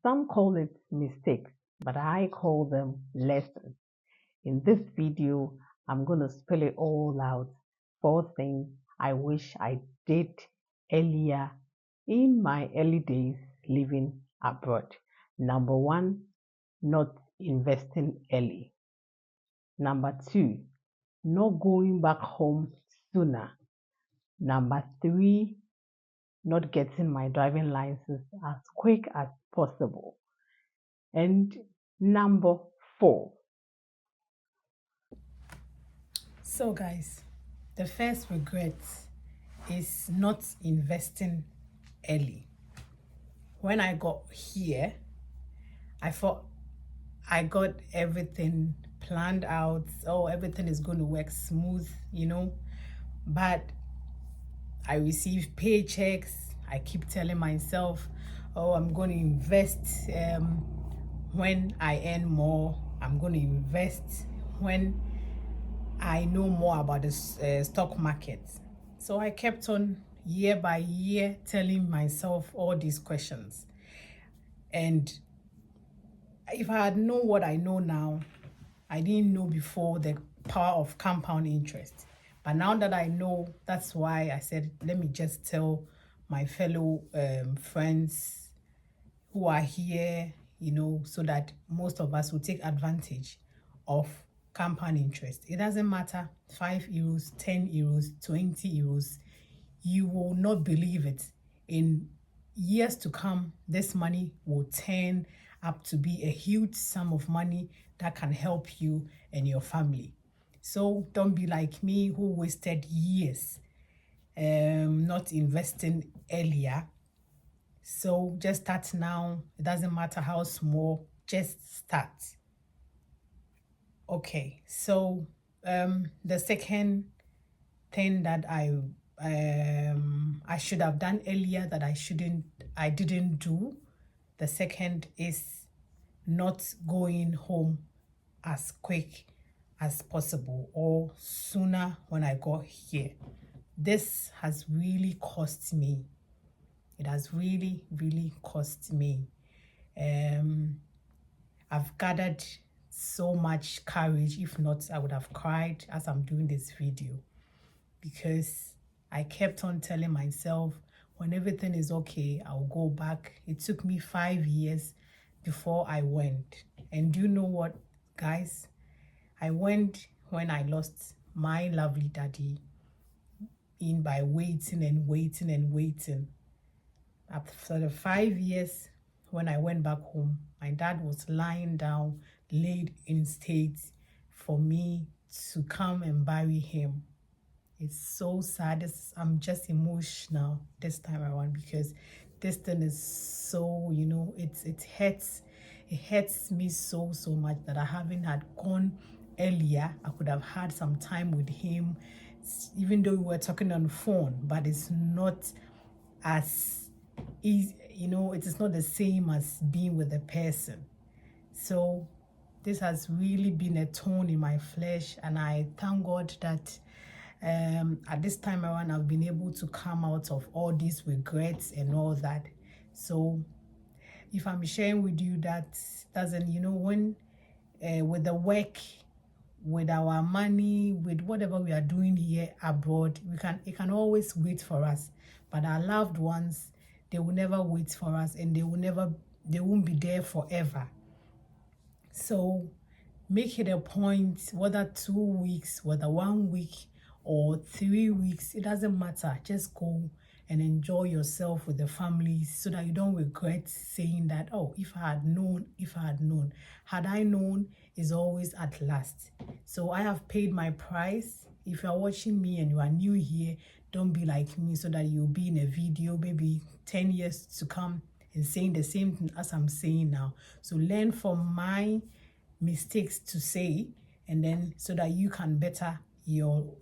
Some call it mistakes, but I call them lessons. In this video, I'm going to spell it all out. 4 things I wish I did earlier in my early days living abroad. Number one, not investing early. Number two, not going back home sooner. Number three, not getting my driving license as quick as possible. And number four. So guys, the first regret is not investing early. When I got here, I thought I got everything planned out. Oh, everything is going to work smooth, But I receive paychecks. I keep telling myself, oh, I'm going to invest when I earn more. I'm going to invest when I know more about the stock market. So I kept on year by year telling myself all these questions. And if I had known what I know now, I didn't know before the power of compound interest. But now that I know, that's why I said, let me just tell my fellow friends who are here, so that most of us will take advantage of compound interest. It doesn't matter, 5 euros, 10 euros, 20 euros, you will not believe it. In years to come, this money will turn up to be a huge sum of money that can help you and your family. So don't be like me who wasted years not investing earlier. So just start now. It doesn't matter how small, just start. Okay, so the second thing that I should have done earlier that I didn't do. The second is not going home as quick as possible or sooner when I got here. This has really cost me. It has really, really cost me. I've gathered so much courage. If not, I would have cried as I'm doing this video, because I kept on telling myself when everything is okay, I'll go back. It took me 5 years before I went. And do you know what, guys? I went when I lost my lovely daddy in by waiting and waiting and waiting. After the 5 years, when I went back home, my dad was lying down, laid in state for me to come and bury him. It's so sad. I'm just emotional this time around, because this thing is so, it hurts. It hurts me so much that I haven't had gone earlier. I could have had some time with him, even though we were talking on the phone, but it's not as easy, it is not the same as being with a person. So this has really been a thorn in my flesh, and I thank God that at this time around I've been able to come out of all these regrets and all that. So if I'm sharing with you that doesn't, when with the work, with our money, with whatever we are doing here abroad, it can always wait for us. But our loved ones, they will never wait for us, and they won't be there forever. So make it a point, whether 2 weeks, whether 1 week or 3 weeks, it doesn't matter. Just go and enjoy yourself with the family, so that you don't regret saying that, oh, if I had known. Had I known is always at last. So I have paid my price. If you are watching me and you are new here, don't be like me, so that you'll be in a video maybe 10 years to come and saying the same thing as I'm saying now. So learn from my mistakes to say, and then so that you can better your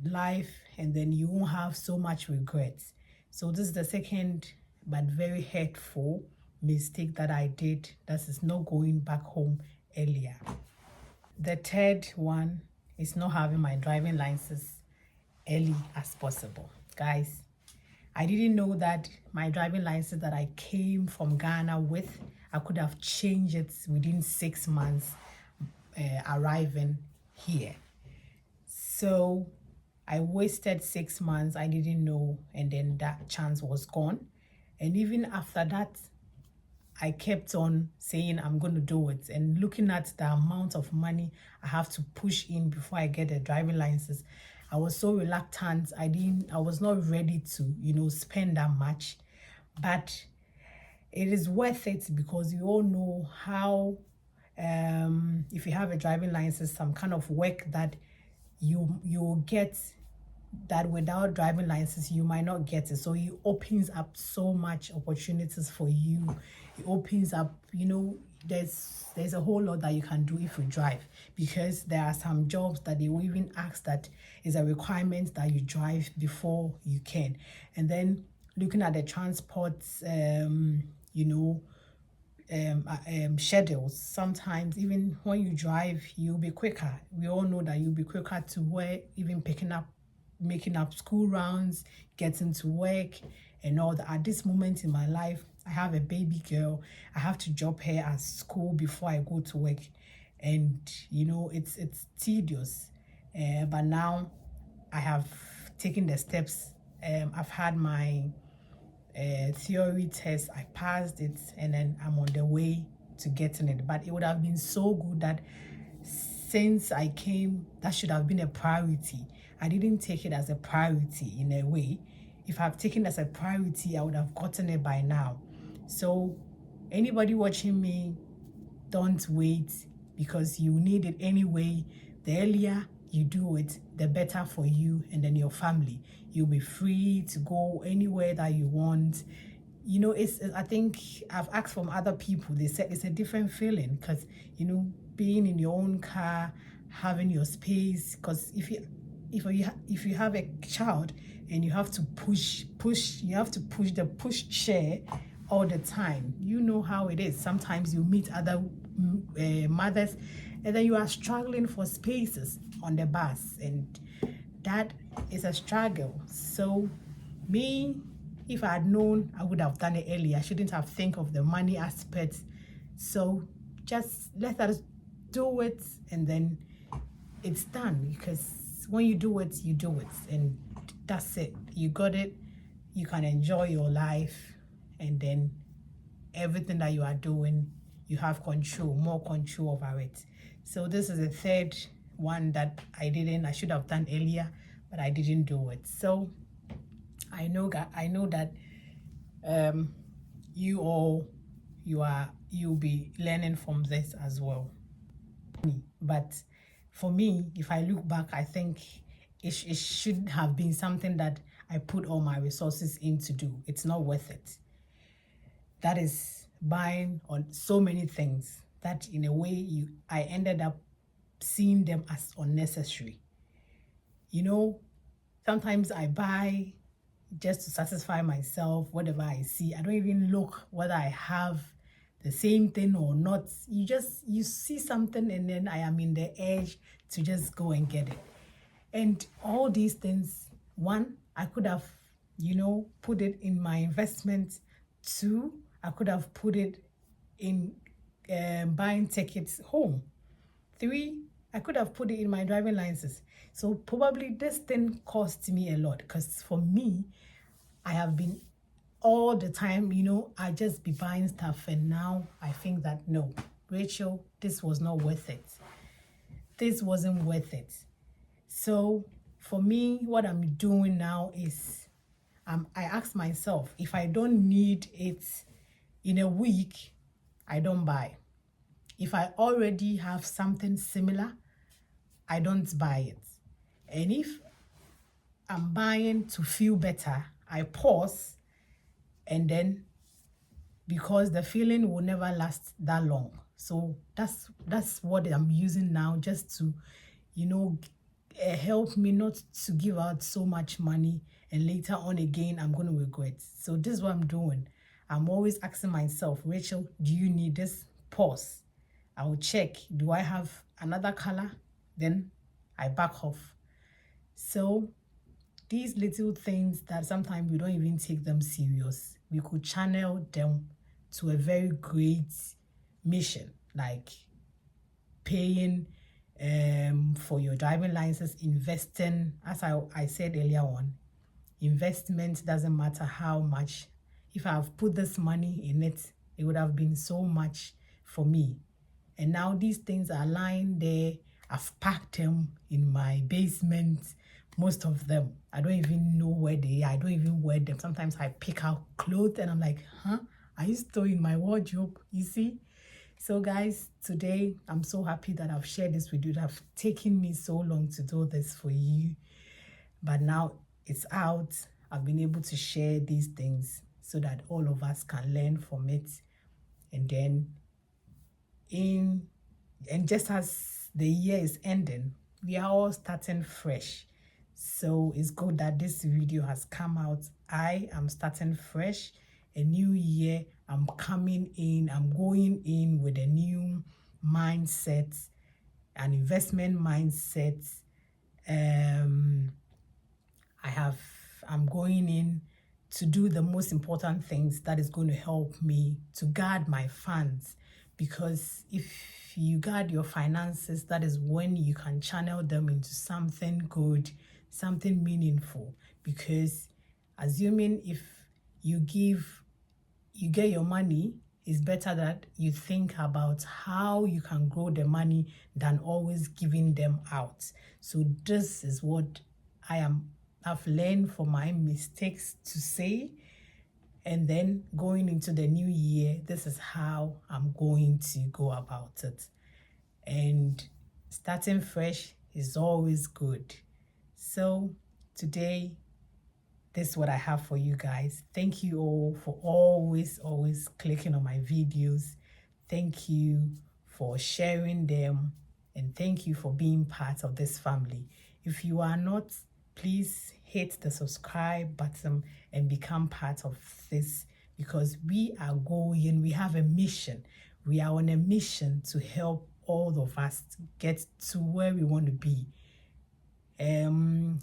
life, and then you won't have so much regrets. So this is the second but very hurtful mistake that I did. That is not going back home earlier. The third one is not having my driving license early as possible. Guys, I didn't know that my driving license that I came from Ghana with, I could have changed it within 6 months arriving here. So I wasted 6 months. I didn't know, and then that chance was gone. And even after that, I kept on saying I'm going to do it, and looking at the amount of money I have to push in before I get a driving license, I was so reluctant. I was not ready to, spend that much. But it is worth it, because you all know how if you have a driving license, some kind of work that you get that without driving license you might not get it. So it opens up so much opportunities for you. It opens up, there's a whole lot that you can do if you drive, because there are some jobs that they will even ask that is a requirement that you drive before you can. And then looking at the transport schedules, sometimes even when you drive you'll be quicker. We all know that you'll be quicker to where even making up school rounds, getting to work and all that. At this moment in my life, I have a baby girl. I have to drop her at school before I go to work, and it's tedious. But now I have taken the steps. I've had my theory test. I passed it, and then I'm on the way to getting it. But it would have been so good that since I came, that should have been a priority. I didn't take it as a priority in a way. If I've taken it as a priority, I would have gotten it by now. So anybody watching me, don't wait, because you need it anyway. The earlier you do it, the better for you and then your family. You'll be free to go anywhere that you want. I think I've asked from other people, they said it's a different feeling, because being in your own car, having your space. Because if you have a child and you have to push the push chair all the time, you know how it is. Sometimes you meet other mothers, and then you are struggling for spaces on the bus, and that is a struggle. So me, if I had known, I would have done it earlier. I shouldn't have think of the money aspect. So just let us do it, and then it's done. Because when you do it, and that's it. You got it. You can enjoy your life, and then everything that you are doing, you have more control over it. So this is the third one that I should have done earlier, but I didn't do it. So I know that you'll be learning from this as well. But for me, if I look back, I think it should have been something that I put all my resources in to do. It's not worth it. That is buying on so many things that in a way I ended up seeing them as unnecessary. Sometimes I buy just to satisfy myself, whatever I see. I don't even look whether I have the same thing or not. You see something, and then I am in the edge to just go and get it. And all these things, one, I could have, put it in my investment. Two, I could have put it in buying tickets home. Three, I could have put it in my driving license. So probably this thing cost me a lot, because for me, I have been all the time, I just be buying stuff, and now I think that no, Rachel, this was not worth it. This wasn't worth it. So for me, what I'm doing now is I ask myself, if I don't need it in a week, I don't buy. If I already have something similar, I don't buy it. And if I'm buying to feel better, I pause, and then, because the feeling will never last that long. So that's what I'm using now, just to help me not to give out so much money, and later on again I'm going to regret. So this is what I'm doing. I'm always asking myself, Rachel, do you need this? Pause. I will check, do I have another color? Then I back off. So these little things that sometimes we don't even take them serious, we could channel them to a very great mission, like paying for your driving license, investing. As I said earlier on, investment doesn't matter how much. If I've put this money in it, it would have been so much for me. And now these things are lying there. I've packed them in my basement, most of them. I don't even know where they are. I don't even wear them. Sometimes I pick out clothes and I'm like, huh? Are you still in my wardrobe? You see? So guys, today I'm so happy that I've shared this with you. It have taken me so long to do this for you, but now it's out. I've been able to share these things so that all of us can learn from it. And then just as the year is ending, we are all starting fresh. So it's good that this video has come out. I am starting fresh, a new year. I'm coming in, I'm going in with a new mindset, an investment mindset. I'm going in to do the most important things that is going to help me to guard my funds, because if you guard your finances, that is when you can channel them into something good, something meaningful. Because assuming if you get your money, it's better that you think about how you can grow the money than always giving them out. So this is what I've learned from my mistakes to say, and then going into the new year, this is how I'm going to go about it. And starting fresh is always good. So today, this is what I have for you guys. Thank you all for always clicking on my videos. Thank you for sharing them, and thank you for being part of this family. If you are not, please hit the subscribe button and become part of this, because we have a mission. We are on a mission to help all of us get to where we want to be.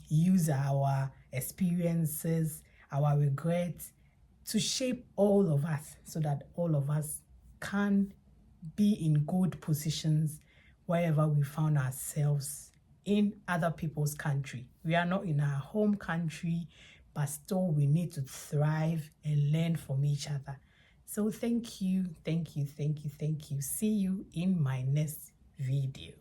Use our experiences, our regrets to shape all of us so that all of us can be in good positions wherever we found ourselves in other people's country. We are not in our home country, but still we need to thrive and learn from each other. So thank you. See you in my next video.